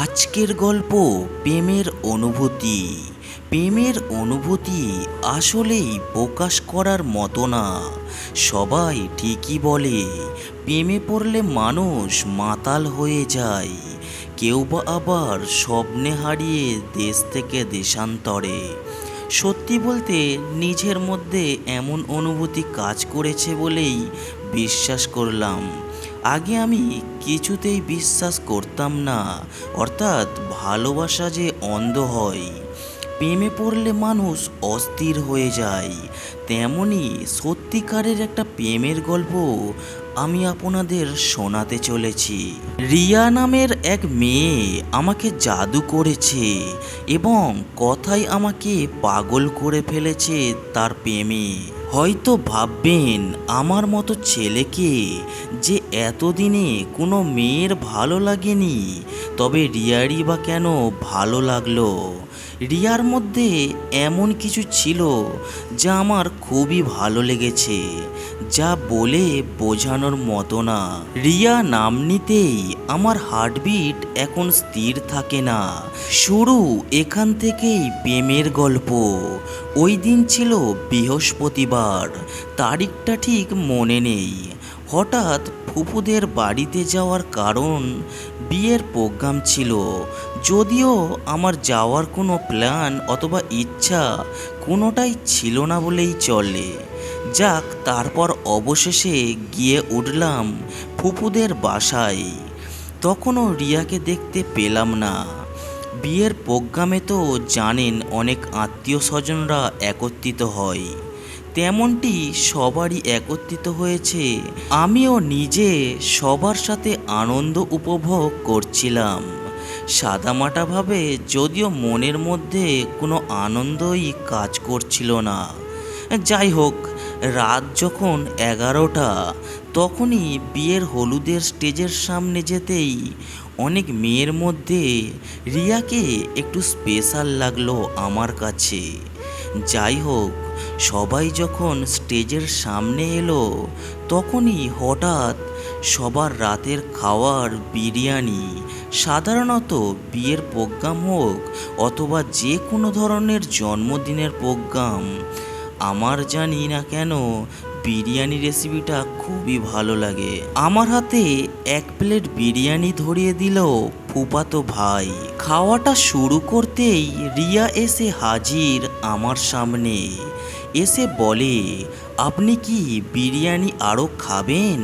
আজকের গল্প প্রেমের অনুভূতি। প্রেমের অনুভূতি আসলেই প্রকাশ করার মতো না। সবাই ঠিকই বলে প্রেমে পড়লে মানুষ মাতাল হয়ে যায়, কেউ বা আবার স্বপ্নে হারিয়ে দেশ থেকে দেশান্তরে। সত্যি বলতে নিজের মধ্যে এমন অনুভূতি কাজ করেছে বলেই বিশ্বাস করলাম। আগে আমি কিছুতেই বিশ্বাস করতাম না, অর্থাৎ ভালোবাসা যে অন্ধ হয়, প্রেমে পড়লে মানুষ অস্থির হয়ে যায়, তেমনি সত্যিকারের একটা প্রেমের গল্প আমি আপনাদের শোনাতে চলেছি। রিয়া নামের এক মেয়ে আমাকে জাদু করেছে এবং কথায় আমাকে পাগল করে ফেলেছে তার প্রেমে। হয়তো ভাববেন আমার মতো ছেলেকে যে এতদিনে কোনো মেয়ের ভালো লাগেনি, তবে রিয়ারই বা কেন ভালো লাগলো। রিয়ার মধ্যে এমন কিছু ছিল যা আমার খুবই ভালো লেগেছে, যা বলে বোঝানোর মতো না। রিয়া নাম নিতেই আমার হার্টবিট এখন স্থির থাকে না। শুরু এখান থেকেই প্রেমের গল্প। ওই দিন ছিল বৃহস্পতিবার, তারিখটা ঠিক মনে নেই। হঠাৎ ফুপুদের বাড়িতে যাওয়ার কারণ বিয়ের প্রোগ্রাম ছিল, যদিও আমার যাওয়ার কোনো প্ল্যান অথবা ইচ্ছা কোনোটাই ছিল না বলেই চলে। যাক, তারপর অবশেষে গিয়ে উঠলাম ফুপুদের বাসায়। তখনও রিয়াকে দেখতে পেলাম না। বিয়ের প্রোগ্রামে তো জানেন অনেক আত্মীয় স্বজনরা একত্রিত হয়, তেমনটি সবারই একত্রিত হয়েছে। আমিও নিজে সবার সাথে আনন্দ উপভোগ করছিলাম সাদামাটাভাবে, যদিও মনের মধ্যে কোনো আনন্দই কাজ করছিল না। যাই হোক, রাত যখন 11টা, তখনই বিয়ের হলুদের স্টেজের সামনে যেতেই অনেক মেয়ের মধ্যে রিয়াকে একটু স্পেশাল লাগলো আমার কাছে। যাই হোক, সবাই যখন স্টেজের সামনে এলো, তখনই হঠাৎ সবার রাতের খাওয়ার বিরিয়ানি, সাধারণত বিয়ের প্রোগ্রাম হোক অথবা যে কোনো ধরনের জন্মদিনের প্রোগ্রাম, আমার জানি না কেন বিরিয়ানি রেসিপিটা খুবই ভালো লাগে। আমার হাতে 1 প্লেট বিরিয়ানি ধরিয়ে দিল ফুফাতো ভাই। খাওয়াটা শুরু করতেই রিয়া এসে হাজির আমার সামনে। এসে বলে, আপনি কি বিরিয়ানি আরও খাবেন?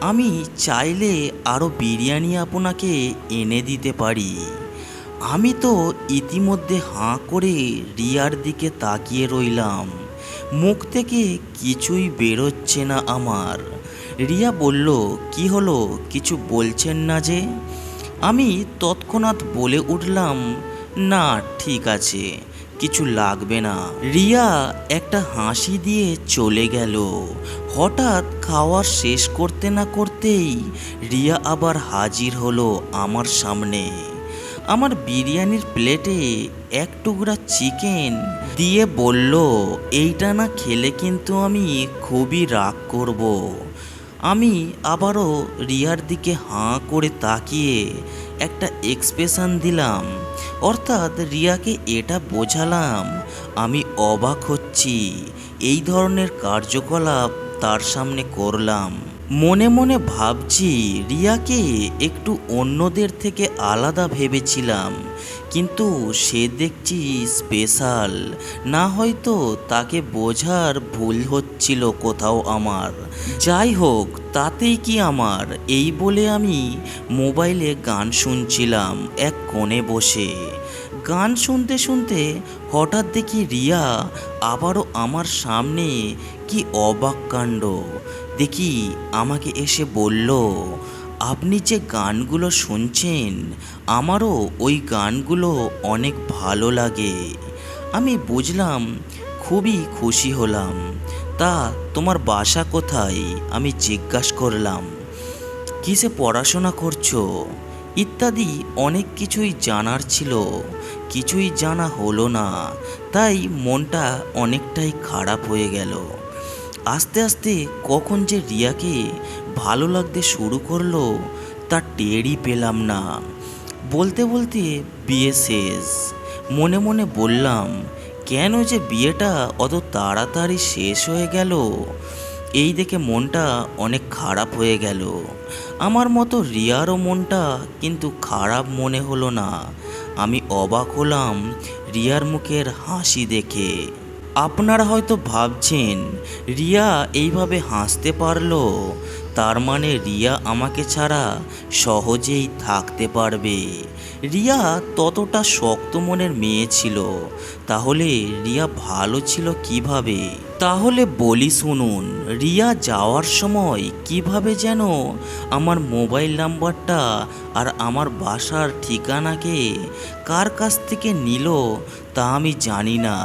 আমি চাইলে আরও বিরিয়ানি আপনাকে এনে দিতে পারি। আমি তো ইতিমধ্যে হাঁ করে রিয়ার দিকে তাকিয়ে রইলাম, মুখ থেকে কিছুই বেরোচ্ছে না আমার। রিয়া বলল, কি হলো, কিছু বলছেন না যে? আমি তৎক্ষণাৎ বলে উঠলাম, না ঠিক আছে, কিছু লাগবে না। রিয়া একটা হাসি দিয়ে চলে গেল। হঠাৎ খাওয়ার শেষ করতে না করতেই রিয়া আবার হাজির হলো আমার সামনে। আমার বিরিয়ানির প্লেটে 1 টুকরা চিকেন দিয়ে বলল, এইটা না খেলে কিন্তু আমি খুবই রাগ করব। আমি আবারও রিয়ার দিকে হাঁ করে তাকিয়ে একটা এক্সপ্রেশন দিলাম, অর্থাৎ রিয়াকে এটা বোঝালাম আমি অবাক হচ্ছি এই ধরনের কার্যকলাপ তার সামনে করলাম। মনে মনে ভাবছি, রিয়াকে একটু অন্যদের থেকে আলাদা ভেবেছিলাম, কিন্তু সে দেখছি স্পেশাল। না হয়তো তাকে বোঝার ভুল হচ্ছিল কোথাও আমার। যাই হোক, তাতেই কি আমার, এই বলে আমি মোবাইলে গান শুনছিলাম এক কোণে বসে। গান শুনতে শুনতে হঠাৎ দেখি রিয়া আবারও আমার সামনে। কি অবাক কাণ্ড! দেখি আমাকে এসে বলল, আপনি যে গানগুলো শুনছেন, আমারও ওই গানগুলো অনেক ভালো লাগে। আমি বুঝলাম, খুবই খুশি হলাম। তা তোমার বাসা কোথায়? আমি জিজ্ঞাসা করলাম। কিসে পড়াশোনা করছো? ইত্যাদি অনেক কিছুই জানার ছিল, কিছুই জানা হলো না, তাই মনটা অনেকটাই খারাপ হয়ে গেল। আস্তে আস্তে কখন যে রিয়াকে ভালো লাগতে শুরু করলো তা টেরই পেলাম না। বলতে বলতে বিয়ে শেষ। মনে মনে বললাম, কেন যে বিয়েটা অত তাড়াতাড়ি শেষ হয়ে গেল। এই দেখে মনটা অনেক খারাপ হয়ে গেল। আমার মতো রিয়ারও মনটা কিন্তু খারাপ মনে হলো না। আমি অবাক হলাম রিয়ার মুখের হাসি দেখে। আপনারা হয়তো ভাবছেন, রিয়া এইভাবে হাসতে পারলো, তার মানে রিয়া আমাকে ছাড়া সহজেই থাকতে পারবে। রিয়া ততটা শক্ত মনের মেয়ে ছিল, তাহলে রিয়া ভালো ছিল কিভাবে? তাহলে বলি শুনুন, রিয়া যাওয়ার সময় কিভাবে যেন আমার মোবাইল নাম্বারটা আর আমার বাসার ঠিকানাকে কার কাছ থেকে নিল তা আমি জানি না।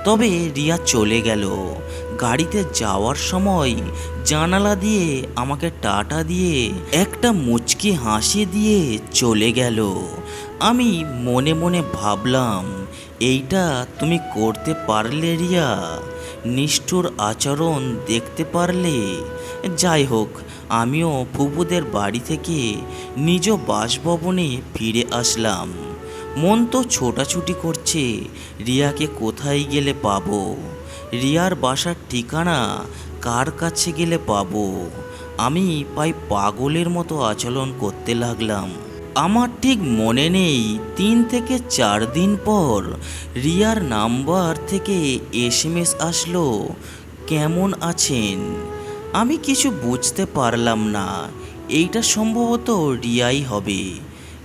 তবে রিয়া চলে গেল। গাড়িতে যাওয়ার সময় জানালা দিয়ে আমাকে টাটা দিয়ে একটা মুচকি হাসি দিয়ে চলে গেল। আমি মনে মনে ভাবলাম, এইটা তুমি করতে পারলে রিয়া? নিষ্ঠুর আচরণ দেখতে পারলে? যাই হোক, আমিও ফুপুদের বাড়ি থেকে নিজ বাসভবনে ফিরে আসলাম। মন তো ছোটাছুটি করছে, রিয়াকে কোথায় গেলে পাবো? রিয়ার বাসার ঠিকানা কার কাছে গেলে পাবো? আমি প্রায় পাগলের মতো আচরণ করতে লাগলাম। আমার ঠিক মনে নেই, 3 থেকে 4 দিন পর রিয়ার নাম্বার থেকে এসএমএস আসলো, কেমন আছেন? আমি কিছু বুঝতে পারলাম না। এইটা সম্ভবত রিয়াই হবে,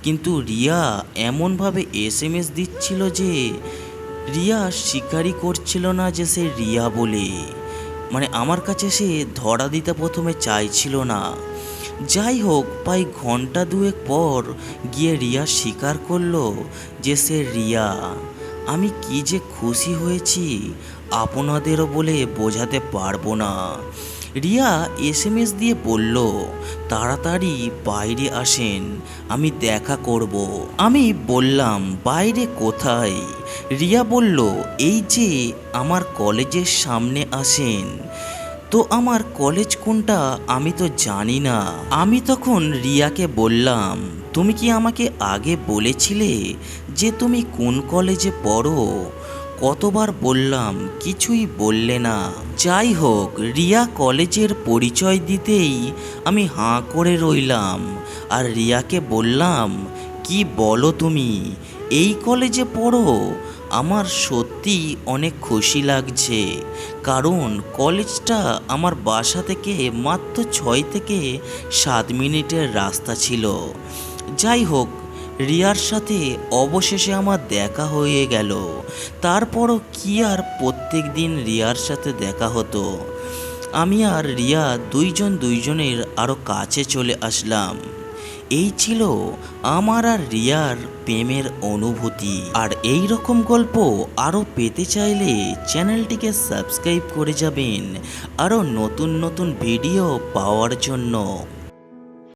কিন্তু রিয়া এমনভাবে এসএমএস দিচ্ছিল যে রিয়া স্বীকারই করছিল না যে সে রিয়া বলে। মানে আমার কাছে সে ধরা দিতে প্রথমে চাইছিল না। যাই হোক, প্রায় ঘন্টা 2 পর গিয়ে রিয়া স্বীকার করলো যে সে রিয়া। আমি কি যে খুশি হয়েছি আপনাদেরও বলে বোঝাতে পারবো না। রিয়া এসএমএস দিয়ে বলল, তাড়াতাড়ি বাইরে আসেন, আমি দেখা করব। আমি বললাম, বাইরে কোথায়? রিয়া বলল, এই যে আমার কলেজের সামনে আসেন। তো আমার কলেজ কোনটা আমি তো জানি না। আমি তখন রিয়াকে বললাম, তুমি কি আমাকে আগে বলেছিলে যে তুমি কোন কলেজে পড়ো? কতবার বললাম, কিছুই বললে না। যাই হোক, রিয়া কলেজের পরিচয় দিতেই আমি হাঁ করে রইলাম আর রিয়াকে বললাম, কি বলো তুমি, এই কলেজে পড়ো? আমার সত্যি অনেক খুশি লাগছে, কারণ কলেজটা আমার বাসা থেকে মাত্র 6 থেকে 7 মিনিটের রাস্তা ছিল। যাই হোক, রিয়ার সাথে অবশেষে আমার দেখা হয়ে গেল। তারপরও কি আর প্রত্যেক দিন রিয়ার সাথে দেখা হতো। আমি আর রিয়া দুইজনের আরও কাছে চলে আসলাম। এই ছিল আমার আর রিয়ার প্রেমের অনুভূতি। আর এই রকম গল্প আরও পেতে চাইলে চ্যানেলটিকে সাবস্ক্রাইব করে যাবেন আরও নতুন নতুন ভিডিও পাওয়ার জন্য।